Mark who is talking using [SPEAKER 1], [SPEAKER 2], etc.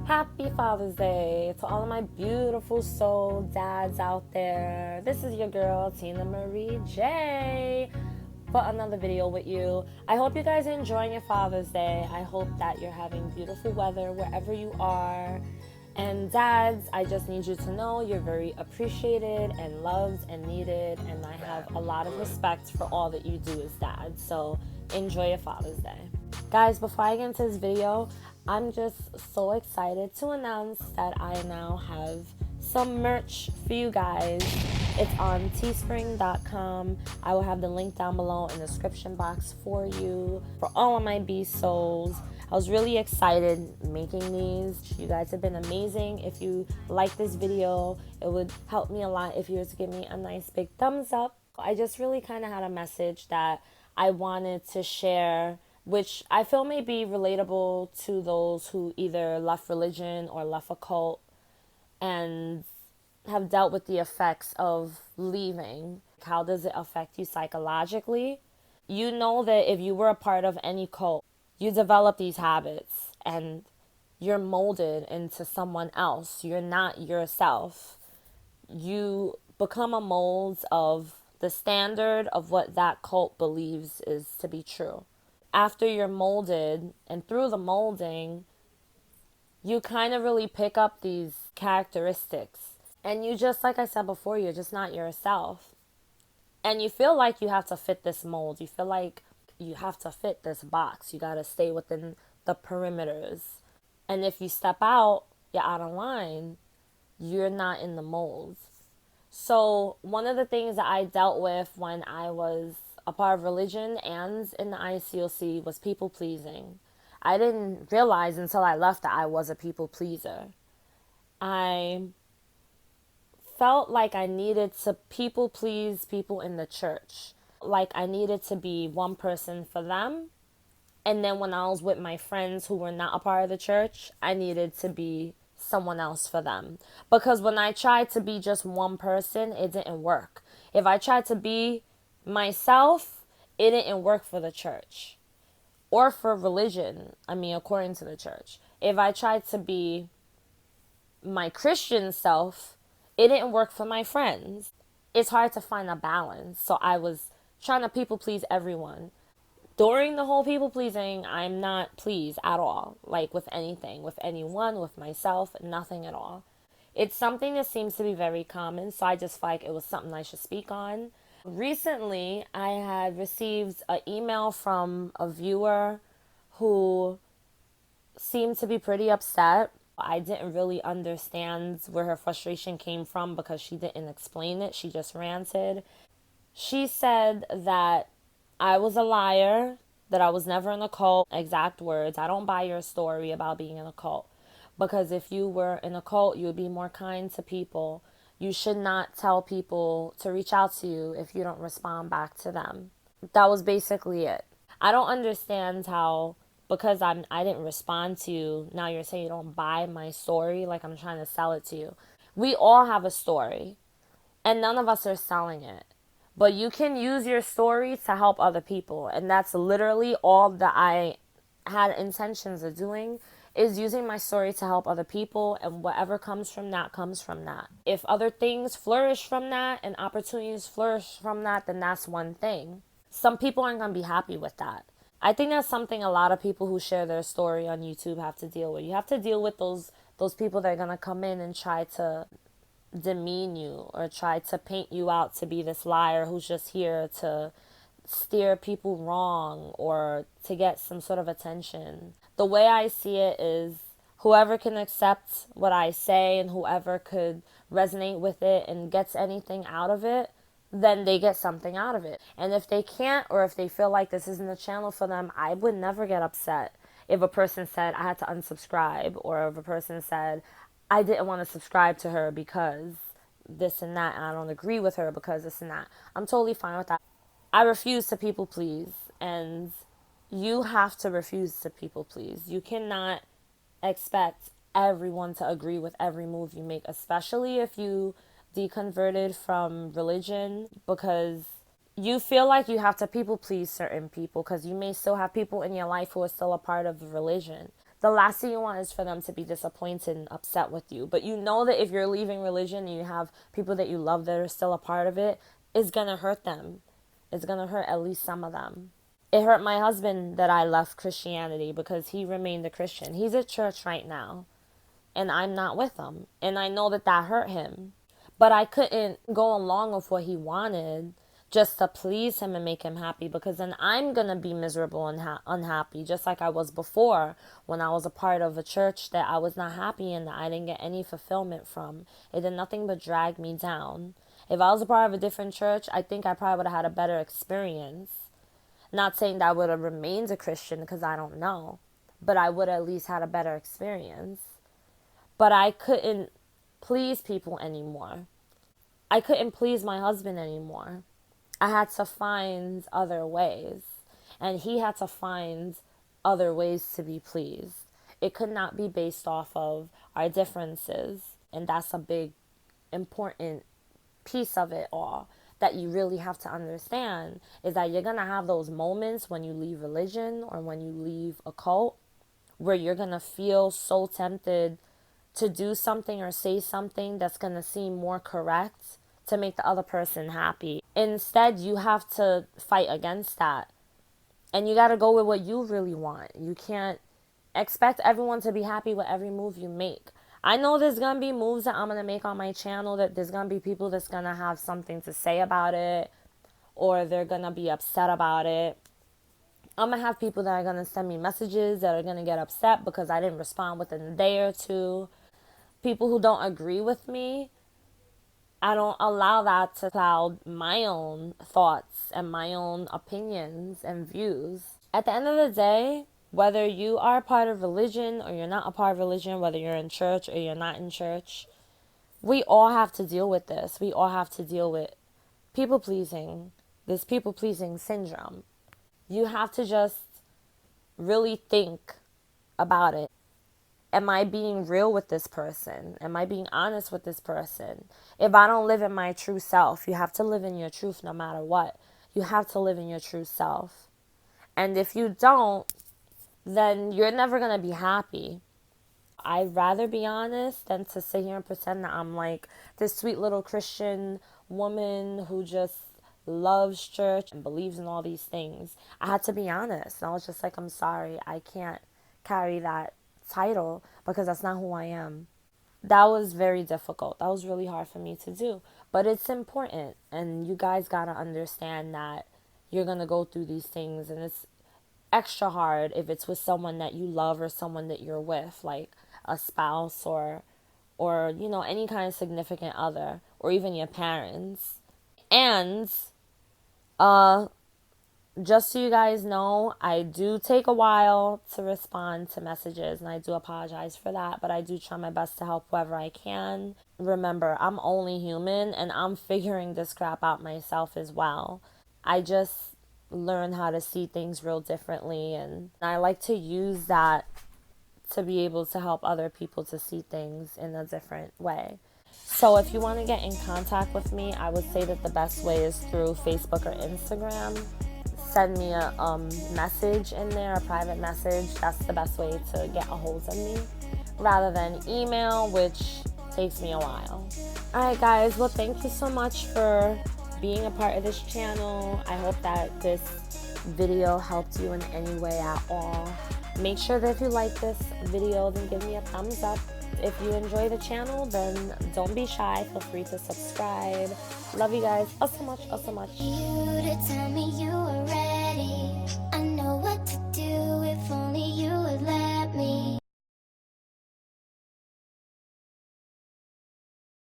[SPEAKER 1] Happy Father's Day to all of my beautiful soul dads out there. This is your girl, Tina Marie J, for another video with you. I hope you guys are enjoying your Father's Day. I hope that you're having beautiful weather wherever you are. And dads, I just need you to know you're very appreciated and loved and needed. And I have a lot of respect for all that you do as dads. So enjoy your Father's Day. Guys, before I get into this video, I'm just so excited to announce that I now have some merch for you guys. It's on teespring.com. I will have the link down below in the description box for you, for all of my bee souls. I was really excited making these. You guys have been amazing. If you like this video, it would help me a lot if you were to give me a nice big thumbs up. I just really kind of had a message that I wanted to share, which I feel may be relatable to those who either left religion or left a cult and have dealt with the effects of leaving. How does it affect you psychologically? You know that if you were a part of any cult, you develop these habits and you're molded into someone else. You're not yourself. You become a mold of the standard of what that cult believes is to be true. After you're molded and through the molding, you kind of really pick up these characteristics. And you just, like I said before, you're just not yourself. And you feel like you have to fit this mold. You feel like you have to fit this box. You got to stay within the perimeters. And if you step out, you're out of line. You're not in the mold. So one of the things that I dealt with when I was a part of religion and in the ICOC was people pleasing. I didn't realize until I left that I was a people pleaser. I felt like I needed to people please people in the church. Like I needed to be one person for them. And then when I was with my friends who were not a part of the church, I needed to be someone else for them. Because when I tried to be just one person, it didn't work. If I tried to be myself, it didn't work for the church or for religion. I mean, according to the church. If I tried to be my Christian self, it didn't work for my friends. It's hard to find a balance. So I was trying to people please everyone. During the whole people pleasing, I'm not pleased at all. Like with anything, with anyone, with myself, nothing at all. It's something that seems to be very common. So I just felt like it was something I should speak on. Recently, I had received an email from a viewer who seemed to be pretty upset. I didn't really understand where her frustration came from because she didn't explain it. She just ranted. She said that I was a liar, that I was never in a cult. Exact words. I don't buy your story about being in a cult. Because if you were in a cult, you would be more kind to people. You should not tell people to reach out to you if you don't respond back to them. That was basically it. I don't understand how, because I didn't respond to you, now you're saying you don't buy my story like I'm trying to sell it to you. We all have a story, and none of us are selling it. But you can use your story to help other people, and that's literally all that I had intentions of doing, is using my story to help other people, and whatever comes from that comes from that. If other things flourish from that and opportunities flourish from that, then that's one thing. Some people aren't going to be happy with that. I think that's something a lot of people who share their story on YouTube have to deal with. You have to deal with those people that are going to come in and try to demean you or try to paint you out to be this liar who's just here to steer people wrong or to get some sort of attention. The way I see it is whoever can accept what I say and whoever could resonate with it and gets anything out of it, then they get something out of it. And if they can't, or if they feel like this isn't a channel for them, I would never get upset if a person said I had to unsubscribe, or if a person said I didn't want to subscribe to her because this and that, and I don't agree with her because this and that. I'm totally fine with that. I refuse to people please, and you have to refuse to people please. You cannot expect everyone to agree with every move you make, especially if you deconverted from religion, because you feel like you have to people please certain people because you may still have people in your life who are still a part of the religion. the last thing you want is for them to be disappointed and upset with you. But you know that if you're leaving religion and you have people that you love that are still a part of it, it's going to hurt them. It's going to hurt at least some of them. It hurt my husband that I left Christianity because he remained a Christian. He's at church right now, and I'm not with him. And I know that that hurt him. But I couldn't go along with what he wanted just to please him and make him happy, because then I'm going to be miserable and unhappy, just like I was before when I was a part of a church that I was not happy in, that I didn't get any fulfillment from. It did nothing but drag me down. If I was a part of a different church, I think I probably would have had a better experience. Not saying that I would have remained a Christian, because I don't know, but I would have at least had a better experience. But I couldn't please people anymore. I couldn't please my husband anymore. I had to find other ways, and he had to find other ways to be pleased. It could not be based off of our differences, and that's a big, important piece of it all that you really have to understand, is that you're going to have those moments when you leave religion or when you leave a cult where you're going to feel so tempted to do something or say something that's going to seem more correct to make the other person happy. Instead, you have to fight against that. And you got to go with what you really want. You can't expect everyone to be happy with every move you make. I know there's going to be moves that I'm going to make on my channel that there's going to be people that's going to have something to say about it, or they're going to be upset about it. I'm going to have people that are going to send me messages that are going to get upset because I didn't respond within a day or two. People who don't agree with me, I don't allow that to cloud my own thoughts and my own opinions and views. At the end of the day, whether you are a part of religion or you're not a part of religion, whether you're in church or you're not in church, we all have to deal with this. We all have to deal with people-pleasing, this people-pleasing syndrome. You have to just really think about it. Am I being real with this person? Am I being honest with this person? If I don't live in my true self, you have to live in your truth no matter what. You have to live in your true self. And if you don't, then you're never going to be happy. I'd rather be honest than to sit here and pretend that I'm like this sweet little Christian woman who just loves church and believes in all these things. I had to be honest. And I was just like, I'm sorry, I can't carry that title because that's not who I am. That was very difficult. That was really hard for me to do. But it's important. And you guys got to understand that you're going to go through these things. And it's extra hard if it's with someone that you love or someone that you're with, like a spouse or you know, any kind of significant other, or even your parents. And just so you guys know, I do take a while to respond to messages, and I do apologize for that, but I do try my best to help whoever I can. Remember, I'm only human, and I'm figuring this crap out myself as well. I just learn how to see things real differently, and I like to use that to be able to help other people to see things in a different way. So if you want to get in contact with me, I would say that the best way is through Facebook or Instagram. Send me a message in there, a private message. That's the best way to get a hold of me, rather than email, which takes me a while. Alright guys, well thank you so much for being a part of this channel. I hope that this video helped you in any way at all. Make sure that if you like this video, then give me a thumbs up. If you enjoy the channel, then don't be shy. Feel free to subscribe. Love you guys so much, so much. You to tell me you were